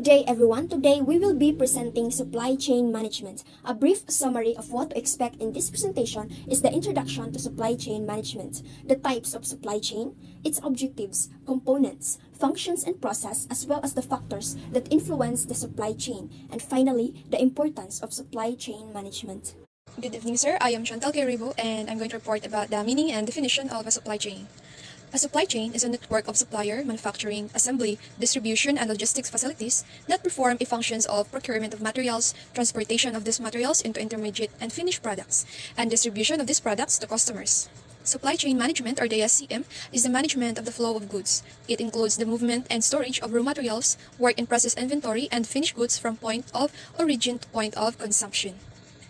day, everyone. Today, we will be presenting supply chain management. A brief summary of what to expect in this presentation is the introduction to supply chain management, the types of supply chain, its objectives, components, functions and process, as well as the factors that influence the supply chain, and finally, the importance of supply chain management. Good evening, sir. I am Chantal Queribo, and I'm going to report about the meaning and definition of a supply chain. A supply chain is a network of supplier, manufacturing, assembly, distribution, and logistics facilities that perform the functions of procurement of materials, transportation of these materials into intermediate and finished products, and distribution of these products to customers. Supply chain management, or the SCM, is the management of the flow of goods. It includes the movement and storage of raw materials, work in process inventory, and finished goods from point of origin to point of consumption.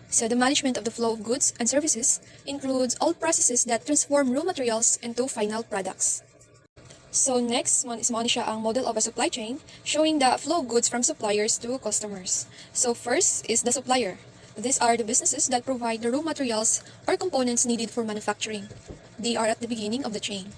So the management of the flow of goods and services includes all processes that transform raw materials into final products. So next, mo ni siya ang model of a supply chain, showing the flow of goods from suppliers to customers. So first is the supplier. These are the businesses that provide the raw materials or components needed for manufacturing. They are at the beginning of the chain.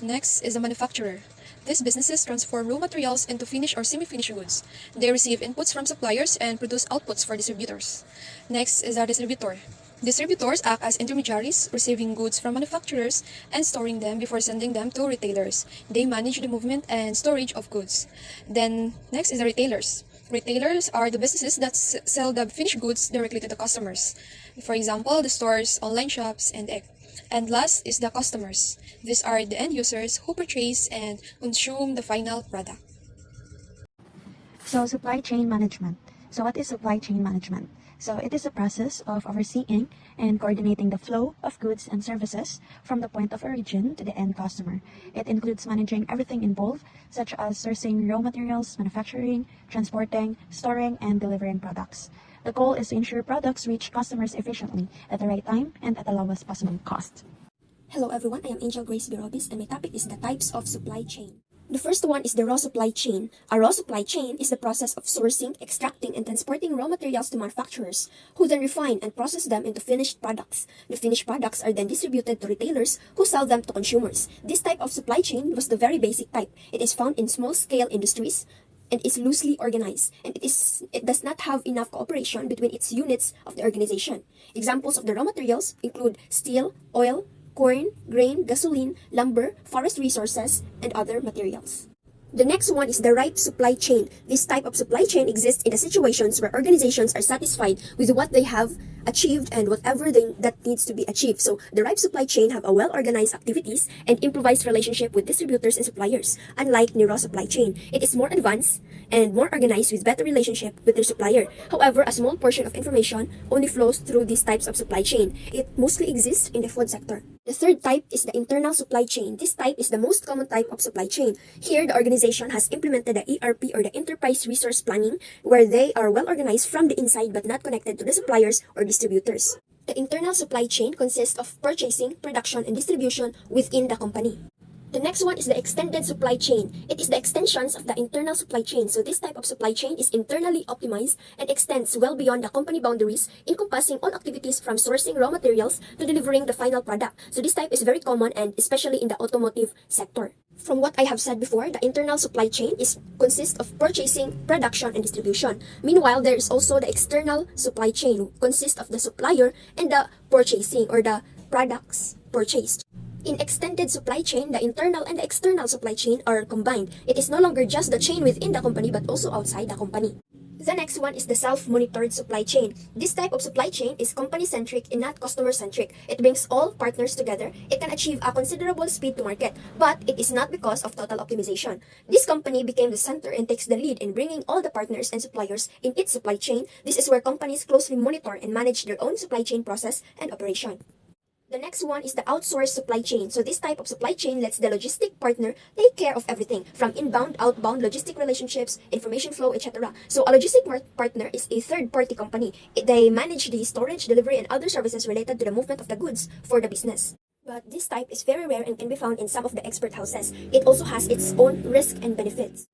Next is the manufacturer. These businesses transform raw materials into finished or semi-finished goods. They receive inputs from suppliers and produce outputs for distributors. Next is our distributor. Distributors act as intermediaries, receiving goods from manufacturers and storing them before sending them to retailers. They manage the movement and storage of goods. Then next is the retailers. Retailers are the businesses that sell the finished goods directly to the customers. For example, the stores, online shops, and egg. And last is the customers. These are the end users who purchase and consume the final product. So supply chain management. So what is supply chain management? So it is a process of overseeing and coordinating the flow of goods and services from the point of origin to the end customer. It includes managing everything involved, such as sourcing raw materials, manufacturing, transporting, storing, and delivering products. The goal is to ensure products reach customers efficiently at the right time and at the lowest possible cost. Hello everyone, I am Angel Grace Birobis and my topic is the types of supply chain. The first one is the raw supply chain. A raw supply chain is the process of sourcing, extracting, and transporting raw materials to manufacturers, who then refine and process them into finished products. The finished products are then distributed to retailers, who sell them to consumers. This type of supply chain was the very basic type. It is found in small-scale industries and is loosely organized, and it does not have enough cooperation between its units of the organization. Examples of the raw materials include steel, oil, corn, grain, gasoline, lumber, forest resources, and other materials. The next one is the ripe supply chain. This type of supply chain exists in the situations where organizations are satisfied with what they have achieved and whatever that needs to be achieved. So the ripe supply chain have a well-organized activities and improvised relationship with distributors and suppliers. Unlike the raw supply chain, it is more advanced and more organized with better relationship with their supplier. However, a small portion of information only flows through these types of supply chain. It mostly exists in the food sector. The third type is the internal supply chain. This type is the most common type of supply chain. Here, the organization has implemented the ERP, or the Enterprise Resource Planning, where they are well organized from the inside but not connected to the suppliers or distributors. The internal supply chain consists of purchasing, production, and distribution within the company. The next one is the extended supply chain. It is the extensions of the internal supply chain. So this type of supply chain is internally optimized and extends well beyond the company boundaries, encompassing all activities from sourcing raw materials to delivering the final product. So this type is very common, and especially in the automotive sector. From what I have said before, the internal supply chain consists of purchasing, production, and distribution. Meanwhile, there is also the external supply chain, consists of the supplier and the purchasing, or the products purchased. In extended supply chain, the internal and the external supply chain are combined. It is no longer just the chain within the company but also outside the company. The next one is the self-monitored supply chain. This type of supply chain is company-centric and not customer-centric. It brings all partners together. It can achieve a considerable speed to market, but it is not because of total optimization. This company became the center and takes the lead in bringing all the partners and suppliers in its supply chain. This is where companies closely monitor and manage their own supply chain process and operation. The next one is the outsourced supply chain. So this type of supply chain lets the logistic partner take care of everything from inbound, outbound, logistic relationships, information flow, etc. So a logistic partner is a third-party company. They manage the storage, delivery, and other services related to the movement of the goods for the business. But this type is very rare and can be found in some of the expert houses. It also has its own risk and benefits.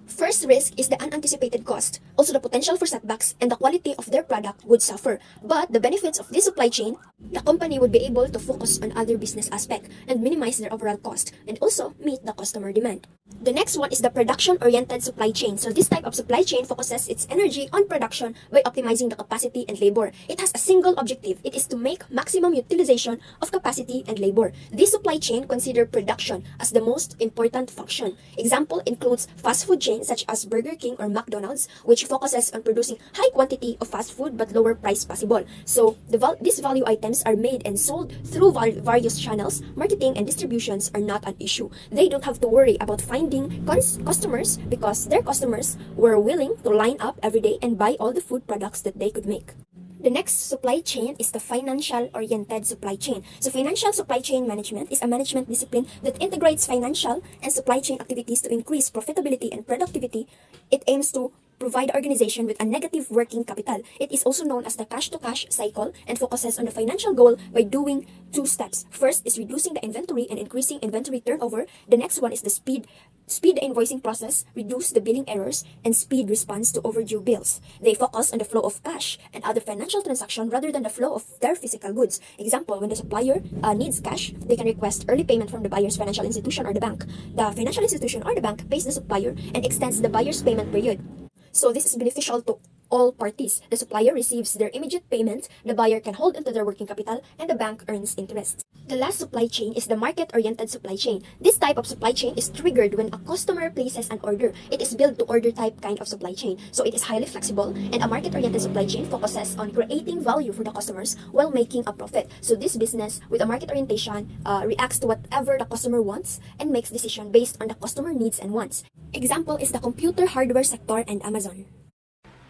First risk is the unanticipated cost. Also, the potential for setbacks and the quality of their product would suffer. But the benefits of this supply chain, the company would be able to focus on other business aspects and minimize their overall cost, and also meet the customer demand. The next one is the production-oriented supply chain. So this type of supply chain focuses its energy on production by optimizing the capacity and labor. It has a single objective. It is to make maximum utilization of capacity and labor. This supply chain considers production as the most important function. Example includes fast food chains such as Burger King or McDonald's, which focuses on producing high quantity of fast food but lower price possible. So these value items are made and sold through various channels. Marketing and distributions are not an issue. They don't have to worry about finding customers because their customers were willing to line up every day and buy all the food products that they could make. The next supply chain is the financial-oriented supply chain. So financial supply chain management is a management discipline that integrates financial and supply chain activities to increase profitability and productivity. It aims to provide organization with a negative working capital. It is also known as the cash-to-cash cycle and focuses on the financial goal by doing two steps. First is reducing the inventory and increasing inventory turnover. The next one is the speed the invoicing process, reduce the billing errors, and speed response to overdue bills. They focus on the flow of cash and other financial transactions rather than the flow of their physical goods. Example, when the supplier needs cash, they can request early payment from the buyer's financial institution or the bank. The financial institution or the bank pays the supplier and extends the buyer's payment period. So this is beneficial to all parties. The supplier receives their immediate payment, the buyer can hold onto their working capital, and the bank earns interest. The last supply chain is the market-oriented supply chain. This type of supply chain is triggered when a customer places an order. It is built to order type kind of supply chain. So it is highly flexible, and a market-oriented supply chain focuses on creating value for the customers while making a profit. So this business with a market orientation reacts to whatever the customer wants and makes decisions based on the customer needs and wants. Example is the computer hardware sector and Amazon.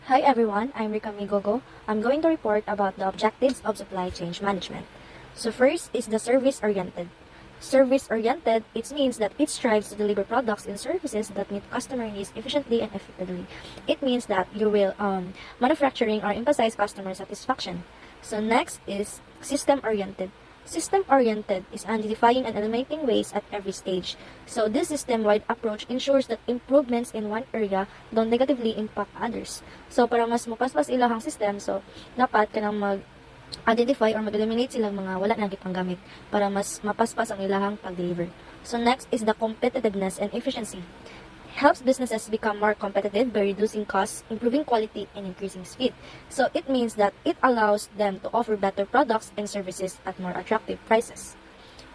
Hi everyone, I'm Rika Migogo. I'm going to report about the objectives of supply chain management. So first is the service-oriented. Service-oriented, it means that it strives to deliver products and services that meet customer needs efficiently and effectively. It means that you will manufacturing or emphasize customer satisfaction. So next is system-oriented. System-oriented is identifying and eliminating waste at every stage. So this system-wide approach ensures that improvements in one area don't negatively impact others. So para mas mapaspas ilahang system, so dapat ka nang mag-identify or mag-eliminate silang mga wala nang gipanggamit para mas mapaspas ang ilahang pag-deliver. So next is the competitiveness and efficiency. Helps businesses become more competitive by reducing costs, improving quality, and increasing speed. So it means that it allows them to offer better products and services at more attractive prices.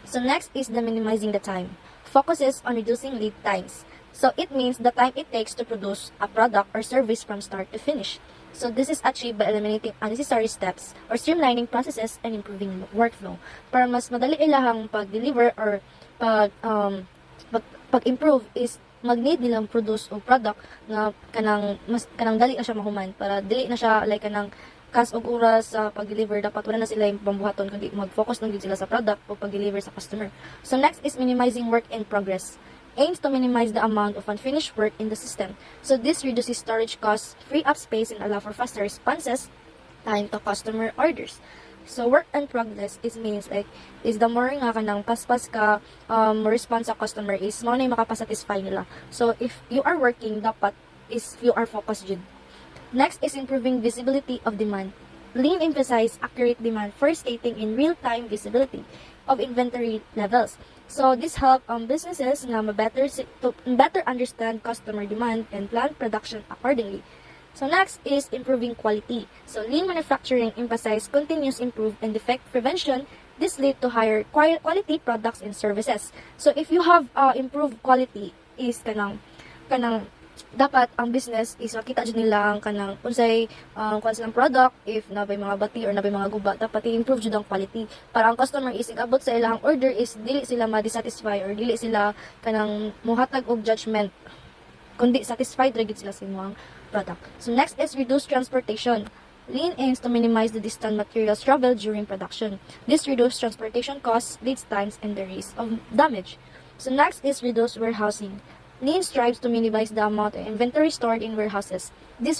So next is the minimizing the time. Focuses on reducing lead times. So it means the time it takes to produce a product or service from start to finish. So this is achieved by eliminating unnecessary steps or streamlining processes and improving workflow. Para mas madali ilahang pag-deliver or pag-improve is mag-need nilang produce o product nga kanang dali na siya mahuman para dili na siya like kanang kas og oras sa pag-deliver, dapat wala na sila yung pambuhaton kundi mag-focus lang gid sila sa product o pag-deliver sa customer. So next is minimizing work in progress. Aims to minimize the amount of unfinished work in the system. So this reduces storage costs, free up space, and allow for faster responses time to customer orders. So work in progress is means like is the more nga kanang paspas ka response sa customer is mo na makapasatisfy nila. So if you are working, dapat is you are focused jud. Next is improving visibility of demand. Lean emphasize accurate demand for stating in real-time visibility of inventory levels. So this help businesses nga to better understand customer demand and plan production accordingly. So next is improving quality. So lean manufacturing emphasizes continuous improvement and defect prevention. This lead to higher quality products and services. So if you have improved quality is kanang dapat ang business is makita jud nila ang kanang unsay kung silang product if nabay mga bati or nabay mga guba dapat i-improve jud ang quality para ang customer is abot sa ilang order is dili sila ma-dissatisfy or dili sila kanang muhatag og judgment kundi satisfied ra gid sila sa imong product. So next is reduce transportation. Lean aims to minimize the distant materials traveled during production. This reduces transportation costs, lead times, and the risk of damage. So next is reduce warehousing. Lean strives to minimize the amount of inventory stored in warehouses. This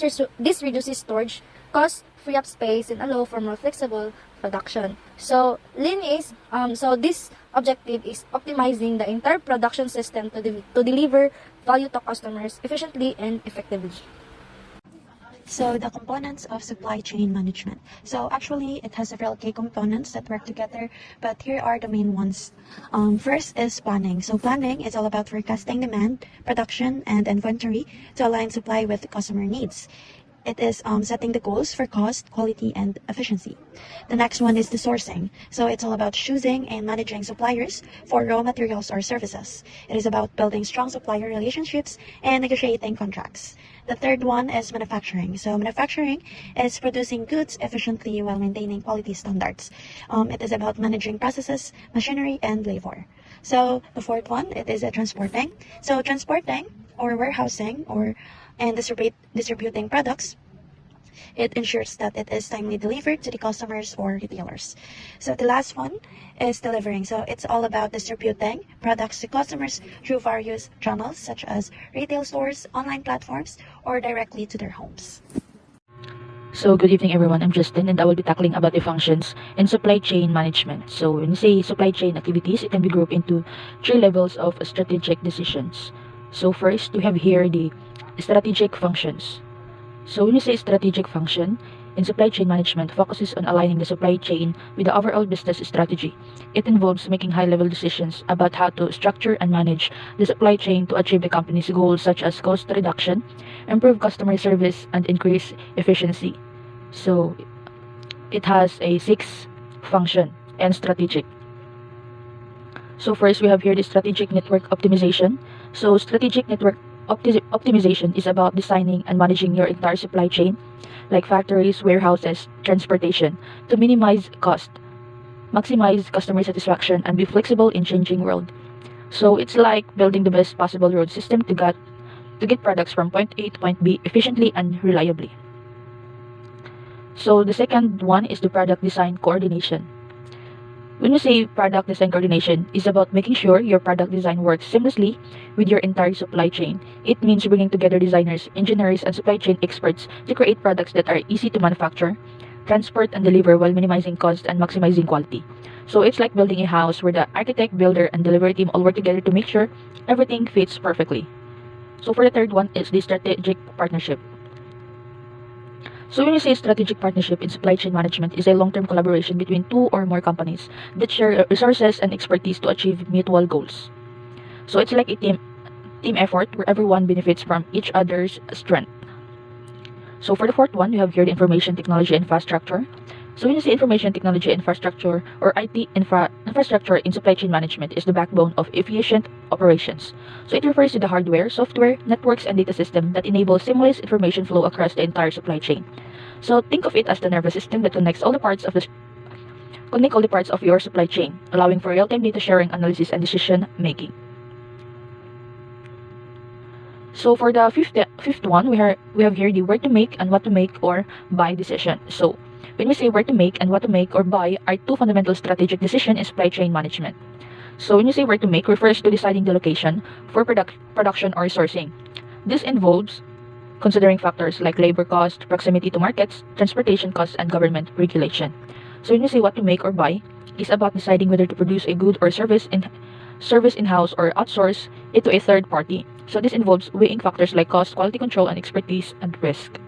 reduces storage costs, free up space, and allow for more flexible production. So lean is so this objective is optimizing the entire production system to deliver value to customers efficiently and effectively. So the components of supply chain management. So actually, it has several key components that work together, but here are the main ones. First is planning. So planning is all about forecasting demand, production, and inventory to align supply with customer needs. It is setting the goals for cost, quality, and efficiency. The next one is the sourcing. So it's all about choosing and managing suppliers for raw materials or services. It is about building strong supplier relationships and negotiating contracts. The third one is manufacturing. So manufacturing is producing goods efficiently while maintaining quality standards. It is about managing processes, machinery, and labor. So the fourth one, it is transporting. So transporting or warehousing and distributing products, it ensures that it is timely delivered to the customers or retailers. So the last one is delivering. So it's all about distributing products to customers through various channels such as retail stores, online platforms, or directly to their homes. So good evening everyone, I'm Justin and I will be tackling about the functions in supply chain management. So when you say supply chain activities, it can be grouped into three levels of strategic decisions. So first, we have here the strategic functions. So when you say strategic function, in supply chain management focuses on aligning the supply chain with the overall business strategy. It involves making high-level decisions about how to structure and manage the supply chain to achieve the company's goals such as cost reduction, improve customer service, and increase efficiency. So it has a 6 function and strategic. So first we have here the strategic network optimization. So strategic network optimization is about designing and managing your entire supply chain, like factories, warehouses, transportation, to minimize cost, maximize customer satisfaction, and be flexible in changing world. So it's like building the best possible road system to get products from point A to point B efficiently and reliably. So the second one is the product design coordination. When we say product design coordination, is about making sure your product design works seamlessly with your entire supply chain. It means bringing together designers, engineers, and supply chain experts to create products that are easy to manufacture, transport, and deliver while minimizing cost and maximizing quality. So it's like building a house where the architect, builder, and delivery team all work together to make sure everything fits perfectly. So for the third one is the strategic partnership. So when we say strategic partnership in supply chain management is a long-term collaboration between two or more companies that share resources and expertise to achieve mutual goals. So it's like a team effort where everyone benefits from each other's strength. So for the fourth one, we have here the information technology infrastructure. So when you say information technology infrastructure or IT infrastructure in supply chain management is the backbone of efficient operations. So it refers to the hardware, software, networks, and data system that enable seamless information flow across the entire supply chain. So think of it as the nervous system that connects all the parts of your supply chain, allowing for real-time data sharing, analysis, and decision making. So for the fifth one, we have here the where to make and what to make or buy decision. So when we say where to make and what to make or buy are two fundamental strategic decisions in supply chain management. So when you say where to make refers to deciding the location for production or sourcing. This involves considering factors like labor cost, proximity to markets, transportation costs, and government regulation. So when you say what to make or buy, it's about deciding whether to produce a good or service in-house or outsource it to a third party. So this involves weighing factors like cost, quality control, and expertise and risk.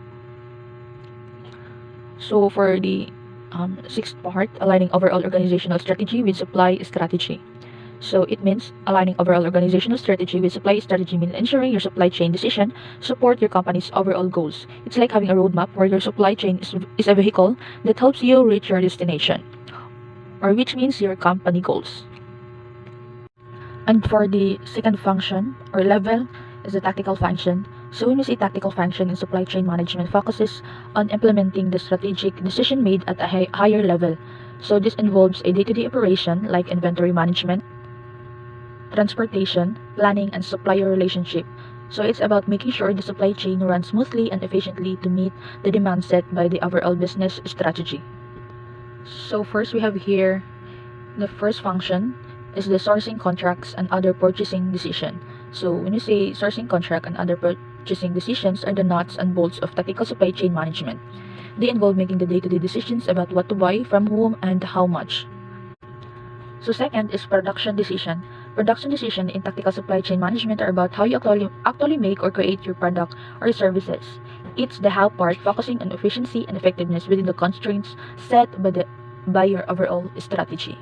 So for the sixth part, aligning overall organizational strategy with supply strategy. So it means aligning overall organizational strategy with supply strategy means ensuring your supply chain decision support your company's overall goals. It's like having a roadmap where your supply chain is a vehicle that helps you reach your destination, or which means your company goals. And for the second function or level is the tactical function. So when we say tactical function in supply chain management focuses on implementing the strategic decision made at a higher level. So this involves a day-to-day operation like inventory management, transportation, planning, and supplier relationship. So it's about making sure the supply chain runs smoothly and efficiently to meet the demand set by the overall business strategy. So first we have here the first function is the sourcing contracts and other purchasing decision. So when you say sourcing contract and other purchasing decisions are the nuts and bolts of tactical supply chain management. They involve making the day-to-day decisions about what to buy, from whom, and how much. So second is production decision. Production decision in tactical supply chain management are about how you actually make or create your product or services. It's the how part, focusing on efficiency and effectiveness within the constraints set by your overall strategy.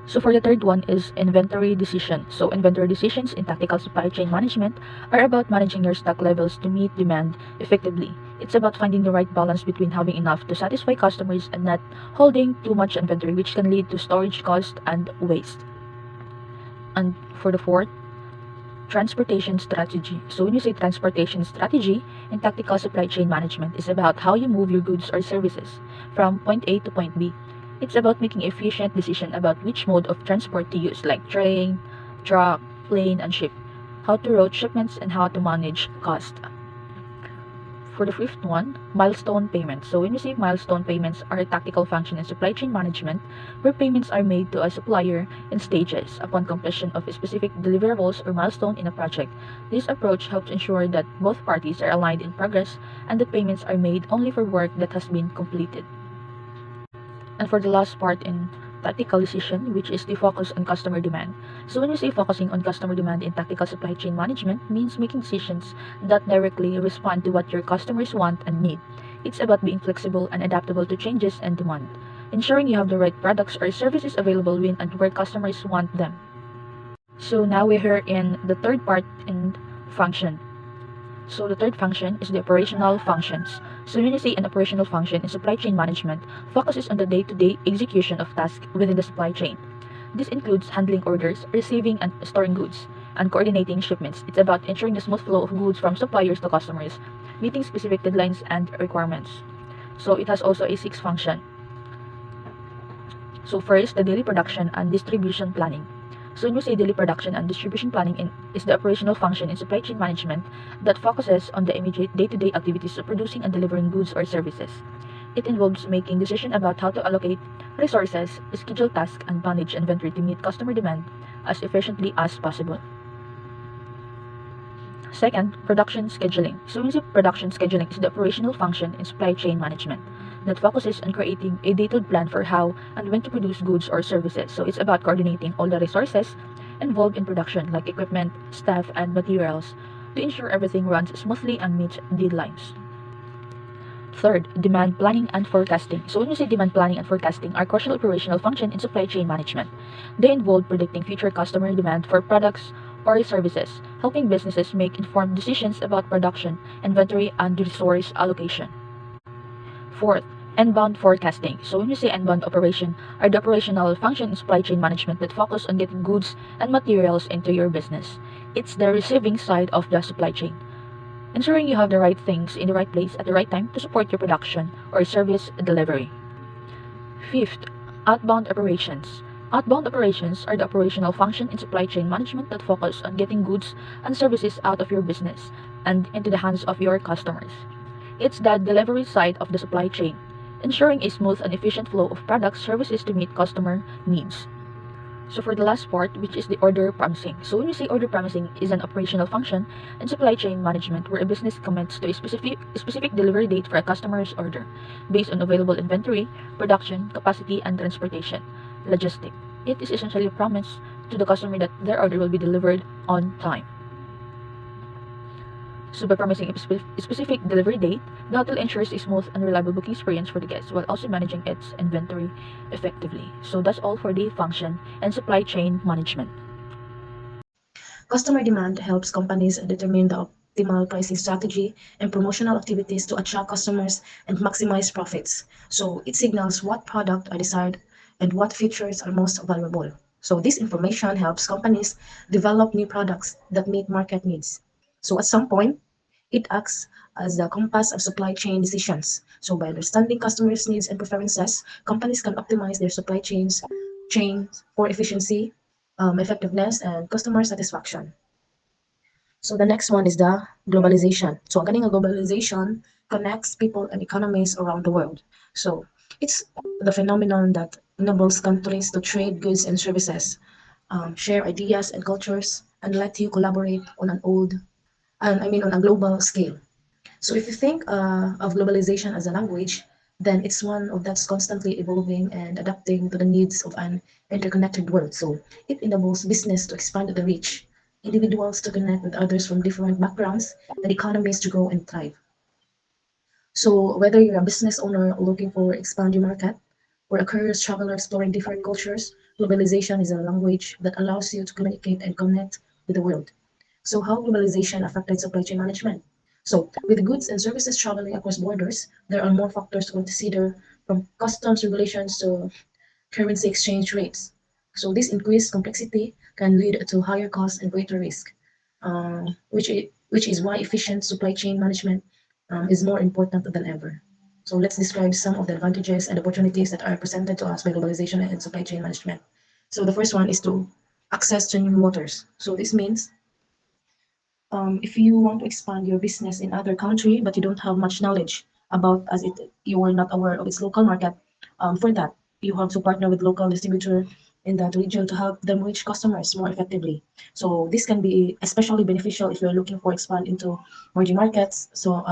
So for the third one is inventory decision. So inventory decisions in tactical supply chain management are about managing your stock levels to meet demand effectively. It's about finding the right balance between having enough to satisfy customers and not holding too much inventory, which can lead to storage cost and waste. And for the fourth, transportation strategy. So when you say transportation strategy in tactical supply chain management is about how you move your goods or services from point A to point B. It's about making efficient decision about which mode of transport to use, like train, truck, plane, and ship, how to route shipments, and how to manage cost. For the fifth one, milestone payments. So when you say milestone payments are a tactical function in supply chain management where payments are made to a supplier in stages upon completion of a specific deliverables or milestone in a project. This approach helps ensure that both parties are aligned in progress and that payments are made only for work that has been completed. And for the last part in tactical decision, which is the focus on customer demand. So when we say focusing on customer demand in tactical supply chain management means making decisions that directly respond to what your customers want and need. It's about being flexible and adaptable to changes and demand, ensuring you have the right products or services available when and where customers want them. So now we're here in the third part in function. So the third function is the operational functions. So when you say an operational function in supply chain management, focuses on the day-to-day execution of tasks within the supply chain. This includes handling orders, receiving and storing goods, and coordinating shipments. It's about ensuring the smooth flow of goods from suppliers to customers, meeting specific deadlines and requirements. So it has also a sixth function. So first, the daily production and distribution planning. So when we say daily production and distribution planning is the operational function in supply chain management that focuses on the immediate day-to-day activities of producing and delivering goods or services. It involves making decisions about how to allocate resources, schedule tasks, and manage inventory to meet customer demand as efficiently as possible. Second, production scheduling. So when we say production scheduling is the operational function in supply chain management that focuses on creating a detailed plan for how and when to produce goods or services. So it's about coordinating all the resources involved in production, like equipment, staff, and materials, to ensure everything runs smoothly and meets deadlines. Third, demand planning and forecasting. So when we say demand planning and forecasting are crucial operational function in supply chain management. They involve predicting future customer demand for products or services, helping businesses make informed decisions about production, inventory, and resource allocation. Fourth, inbound forecasting. So when we say inbound operation are the operational function in supply chain management that focus on getting goods and materials into your business. It's the receiving side of the supply chain, ensuring you have the right things in the right place at the right time to support your production or service delivery. Fifth, outbound operations. Outbound operations are the operational function in supply chain management that focus on getting goods and services out of your business and into the hands of your customers. It's the delivery side of the supply chain, ensuring a smooth and efficient flow of products services to meet customer needs. So for the last part, which is the order promising. So when we say order promising is an operational function in supply chain management where a business commits to a specific delivery date for a customer's order based on available inventory, production, capacity, and transportation, logistic. It is essentially a promise to the customer that their order will be delivered on time. So by promising a specific delivery date, the hotel ensures a smooth and reliable booking experience for the guests while also managing its inventory effectively. So that's all for the function and supply chain management. Customer demand helps companies determine the optimal pricing strategy and promotional activities to attract customers and maximize profits. So it signals what products are desired and what features are most valuable. So this information helps companies develop new products that meet market needs. So at some point, it acts as the compass of supply chain decisions. So by understanding customers' needs and preferences, companies can optimize their supply chains for efficiency, effectiveness, and customer satisfaction. So the next one is the globalization. So ang ganing nga globalization connects people and economies around the world. So it's the phenomenon that enables countries to trade goods and services, share ideas and cultures, and let you collaborate on on a global scale. So if you think of globalization as a language, then it's one of that's constantly evolving and adapting to the needs of an interconnected world. So it enables business to expand the reach, individuals to connect with others from different backgrounds, and economies to grow and thrive. So whether you're a business owner looking for expand your market or a curious traveler exploring different cultures, globalization is a language that allows you to communicate and connect with the world. So how globalization affected supply chain management? So with goods and services traveling across borders, there are more factors to consider from customs regulations to currency exchange rates. So this increased complexity can lead to higher costs and greater risk, which is why efficient supply chain management is more important than ever. So let's describe some of the advantages and opportunities that are presented to us by globalization and supply chain management. So the first one is to access to new waters. So this means if you want to expand your business in other country but you don't have much knowledge about as it you are not aware of its local market, for that you have to partner with local distributor in that region to help them reach customers more effectively. So this can be especially beneficial if you're looking for expand into emerging markets, so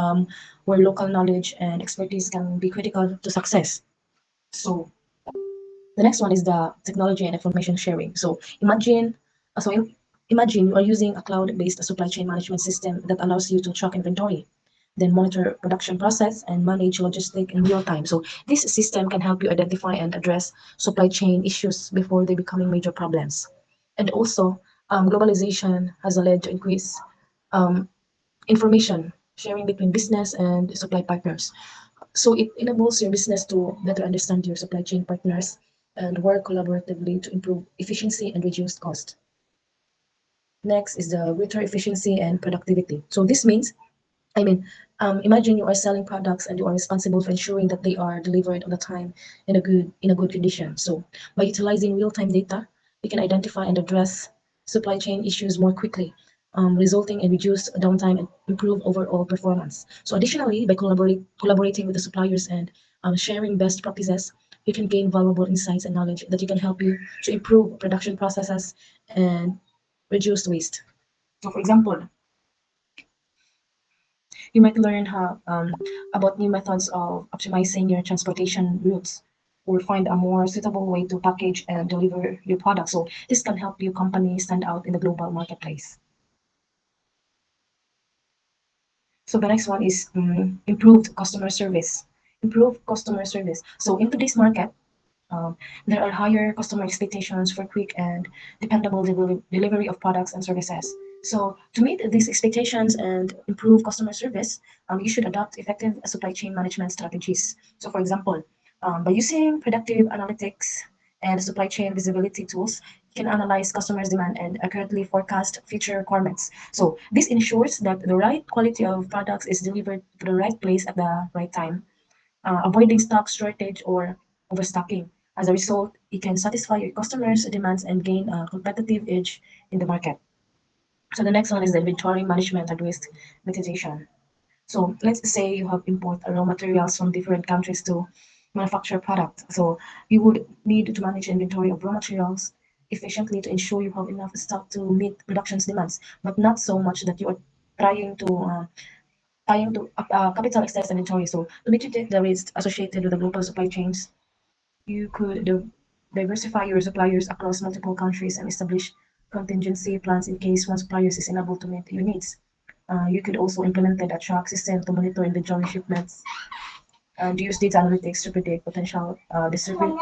where local knowledge and expertise can be critical to success. So the next one is the technology and information sharing. So imagine you are using a cloud-based supply chain management system that allows you to track inventory, then monitor production process and manage logistic in real time. So this system can help you identify and address supply chain issues before they becoming major problems. And also, globalization has led to increase um, information sharing between business and supply partners. So it enables your business to better understand your supply chain partners and work collaboratively to improve efficiency and reduce cost. Next is the greater efficiency and productivity. So this means, I mean, imagine you are selling products and you are responsible for ensuring that they are delivered on the time in a good condition. So by utilizing real-time data, you can identify and address supply chain issues more quickly, resulting in reduced downtime and improve overall performance. So additionally, by collaborating with the suppliers and sharing best practices, you can gain valuable insights and knowledge that you can help you to improve production processes and reduce waste. So, for example, you might learn how about new methods of optimizing your transportation routes or find a more suitable way to package and deliver your product. So this can help your company stand out in the global marketplace. So the next one is improved customer service. Improved customer service. So in today's market, there are higher customer expectations for quick and dependable delivery of products and services. So, to meet these expectations and improve customer service, you should adopt effective supply chain management strategies. So, for example, by using predictive analytics and supply chain visibility tools, you can analyze customers' demand and accurately forecast future requirements. So, this ensures that the right quality of products is delivered to the right place at the right time, avoiding stock shortage or overstocking. As a result, you can satisfy your customers' demands and gain a competitive edge in the market. So the next one is the inventory management and risk mitigation. So let's say you have import raw materials from different countries to manufacture a product. So you would need to manage inventory of raw materials efficiently to ensure you have enough stock to meet production's demands, but not so much that you are trying to capital excess inventory. So to mitigate the risk associated with the global supply chains, you could diversify your suppliers across multiple countries and establish contingency plans in case one supplier is unable to meet your needs. You could also implement a track system to monitor inventory shipments and use data analytics to predict potential distribution.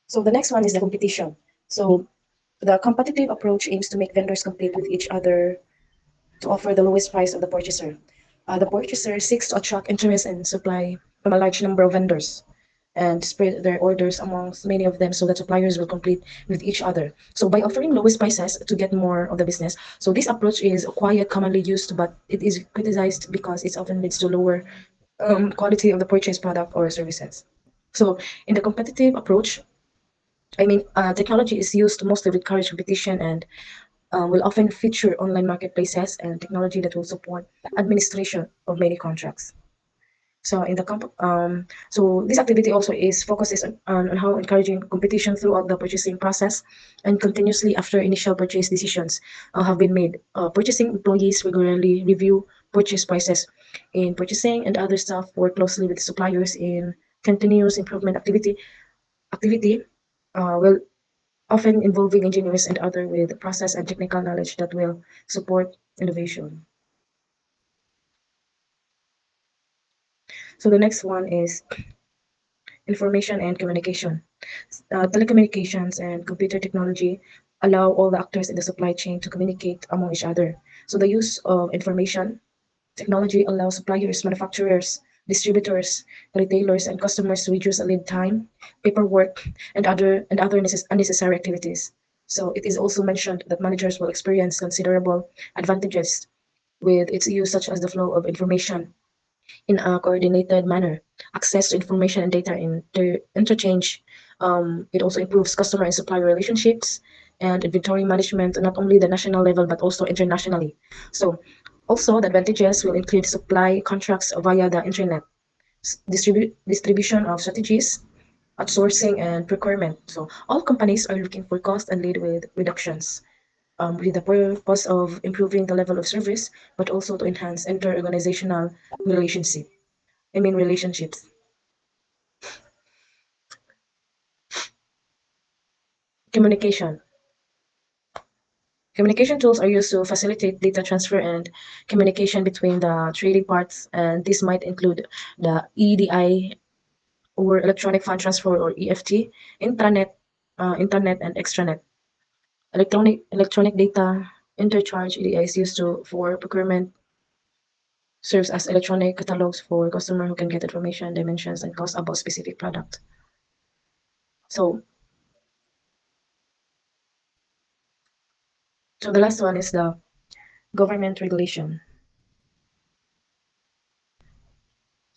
So the next one is the competition. So the competitive approach aims to make vendors compete with each other to offer the lowest price of the purchaser. The purchaser seeks to attract interest and supply from a large number of vendors and spread their orders amongst many of them so that suppliers will compete with each other. So by offering lowest prices to get more of the business. So this approach is quite commonly used, but it is criticized because it often leads to lower quality of the purchased product or services. So in the competitive approach, technology is used mostly to encourage competition and will often feature online marketplaces and technology that will support administration of many contracts. So so this activity also is focuses on how encouraging competition throughout the purchasing process and continuously after initial purchase decisions have been made. Purchasing employees regularly review purchase prices in purchasing, and other staff work closely with suppliers in continuous improvement activity will often involving engineers and other with process and technical knowledge that will support innovation. So the next one is information and communication. Telecommunications and computer technology allow all the actors in the supply chain to communicate among each other. So the use of information technology allows suppliers, manufacturers, distributors, retailers, and customers to reduce lead time, paperwork, and other unnecessary activities. So it is also mentioned that managers will experience considerable advantages with its use, such as the flow of information in a coordinated manner, access to information and data interchange. It also improves customer and supplier relationships and inventory management, not only the national level but also internationally. So, also the advantages will include supply contracts via the internet, distribution of strategies, outsourcing, and procurement. So, all companies are looking for cost and lead with reductions. With the purpose of improving the level of service, but also to enhance inter-organizational relationship. Relationships. Communication. Communication tools are used to facilitate data transfer and communication between the trading parts, and this might include the EDI or electronic fund transfer or EFT, internet and extranet. Electronic data interchange EDI is used for procurement, serves as electronic catalogs for customer who can get information, dimensions, and cost about specific product. So, so the last one is the government regulation.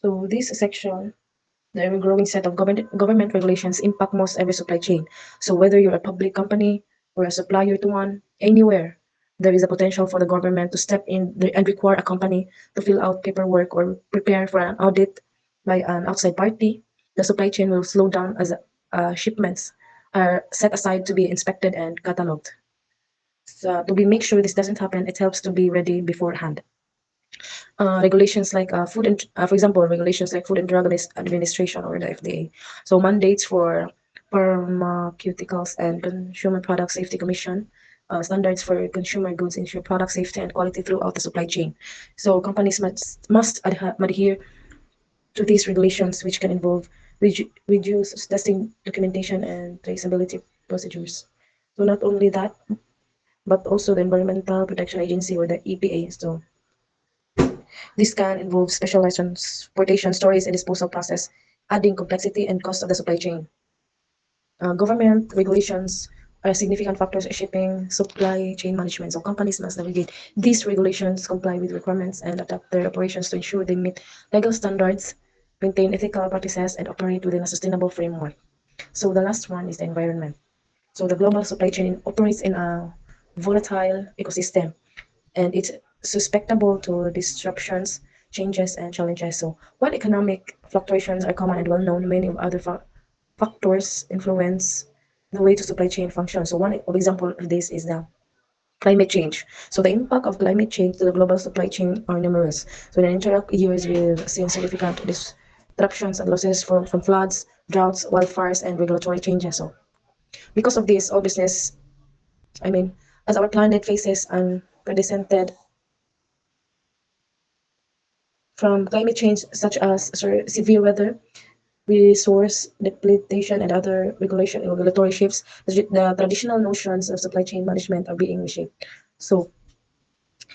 So this section, the ever-growing set of government regulations impact most every supply chain. So whether you're a public company or a supplier to one, anywhere, there is a potential for the government to step in and require a company to fill out paperwork or prepare for an audit by an outside party. The supply chain will slow down as shipments are set aside to be inspected and cataloged. So to be make sure this doesn't happen, it helps to be ready beforehand. Regulations like for example, regulations like Food and Drug Administration or the FDA. So mandates for Pharmaceuticals and Consumer Product Safety Commission. Standards for consumer goods ensure product safety and quality throughout the supply chain. So companies must adhere to these regulations, which can involve reduce testing, documentation, and traceability procedures. So not only that, but also the Environmental Protection Agency or the EPA. So this can involve specialized transportation, storage, and disposal process, adding complexity and cost of the supply chain. Government regulations are significant factors shaping supply chain management. So companies must navigate these regulations, comply with requirements, and adapt their operations to ensure they meet legal standards, maintain ethical practices, and operate within a sustainable framework. So the last one is the environment. So the global supply chain operates in a volatile ecosystem, and it's susceptible to disruptions, changes, and challenges. So, while economic fluctuations are common and well known, many of other factors influence the way to supply chain functions. So, one example of this is the climate change. So, the impact of climate change to the global supply chain are numerous. So, in interact years, we've seen significant disruptions and losses from floods, droughts, wildfires, and regulatory changes. So, because of this, all business, I mean, as our planet faces unprecedented from climate change such as severe weather, resource depletion, and other regulatory shifts, the traditional notions of supply chain management are being reshaped. So,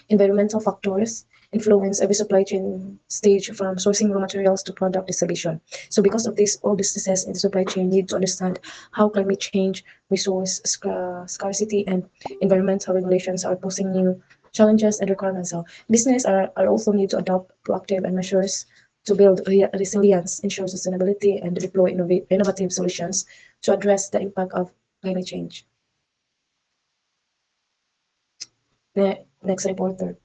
environmental factors influence every supply chain stage from sourcing raw materials to product distribution. So, because of this, all businesses in the supply chain need to understand how climate change, resource scarcity, and environmental regulations are posing new challenges and requirements. So, business are also need to adopt proactive and measures to build resilience, ensure sustainability, and deploy innovative solutions to address the impact of climate change. Next reporter.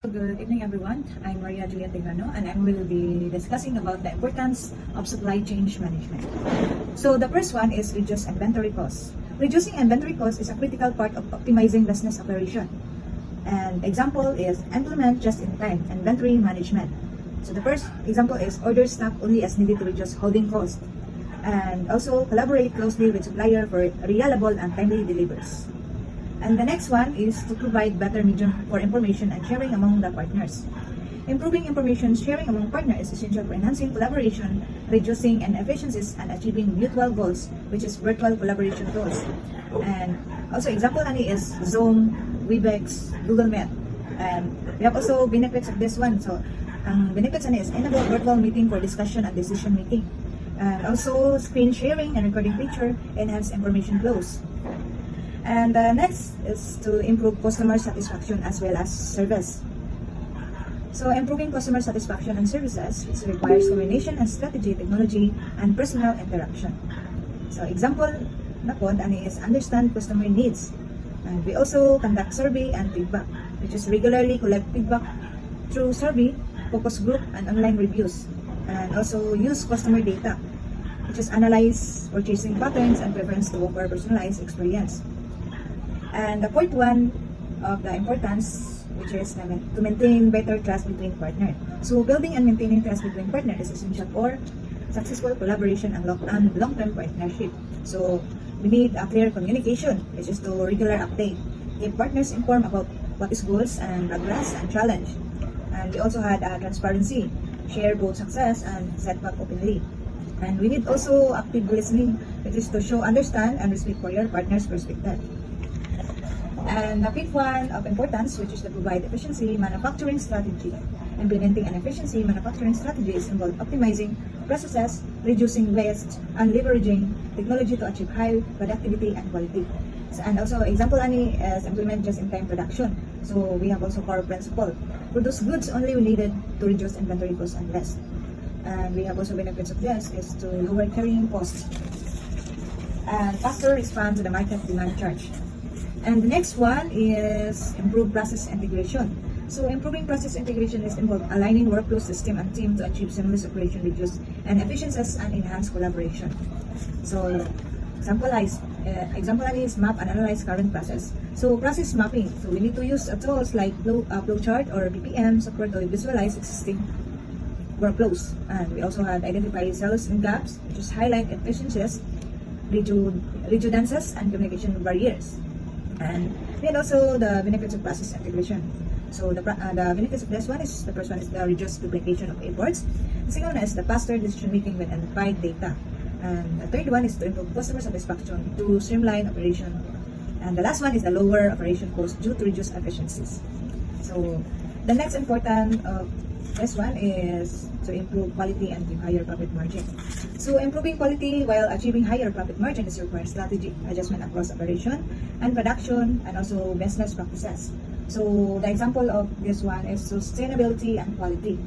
Good evening, everyone. I'm Maria Julia Tegrano, and I will be discussing about the importance of supply chain management. So the first one is reduce inventory costs. Reducing inventory costs is a critical part of optimizing business operation. And example is implement just-in-time inventory management. So the first example is order stock only as needed to reduce holding cost. And also collaborate closely with supplier for reliable and timely deliveries. And the next one is to provide better medium for information and sharing among the partners. Improving information sharing among partners is essential for enhancing collaboration, reducing inefficiencies, and achieving mutual goals, which is virtual collaboration tools. And also example is Zoom, Webex, Google Meet. And we have also benefits of this one. So ang benefits is enable virtual meeting for discussion and decision making. And also screen sharing and recording feature enhance information flows. And next is to improve customer satisfaction as well as service. So improving customer satisfaction and services, it requires combination and strategy, technology, and personal interaction. So example na po is understand customer needs. And we also conduct survey and feedback, which is regularly collect feedback through survey, focus group, and online reviews. And also use customer data, which is analyze purchasing patterns and preference to offer personalized experience. And the fourth one of the importance, which is to maintain better trust between partners. So building and maintaining trust between partners is essential for successful collaboration and long-term partnership. So we need a clear communication, which is to regular update. Keep partners informed about what is goals and progress and challenge. And we also had transparency, share both success and setback openly. And we need also active listening, which is to show understand and respect for your partner's perspective. And the fifth one of importance, which is to provide efficiency manufacturing strategy. Implementing an efficiency manufacturing strategy is involved optimizing processes, reducing waste, and leveraging technology to achieve high productivity and quality. So, and also example is implement just-in-time production. So we have also core principle. Produce goods only when needed to reduce inventory cost and waste. And we have also benefits of this is to lower carrying costs and faster respond to the market demand charge. And the next one is improve process integration. So improving process integration is involved aligning workflow system and team to achieve seamless operation, reduce inefficiencies, and enhance collaboration. So example is map and analyze current process. So process mapping. So we need to use tools like flowchart or BPM software to visualize existing workflows. And we also had identify silos and gaps, which is highlight efficiencies, redundancies, and communication barriers. And we had also the benefits of process integration. So the benefits of this one is, the first one is the reduced duplication of efforts. The second one is the faster decision making with identified data. And the third one is to improve customer satisfaction to streamline operation. And the last one is the lower operation cost due to reduced efficiencies. So the next important this one is to improve quality and give higher profit margin. So improving quality while achieving higher profit margin is required strategic adjustment across operation and production and also business practices. So the example of this one is sustainability and quality.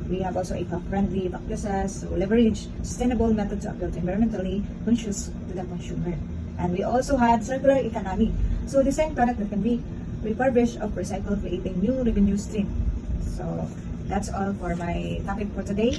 We have also eco-friendly practices, so leverage sustainable methods to build environmentally conscious to the consumer. And we also had circular economy. So design product that can be refurbished or recycled, creating new revenue stream. So that's all for my topic for today.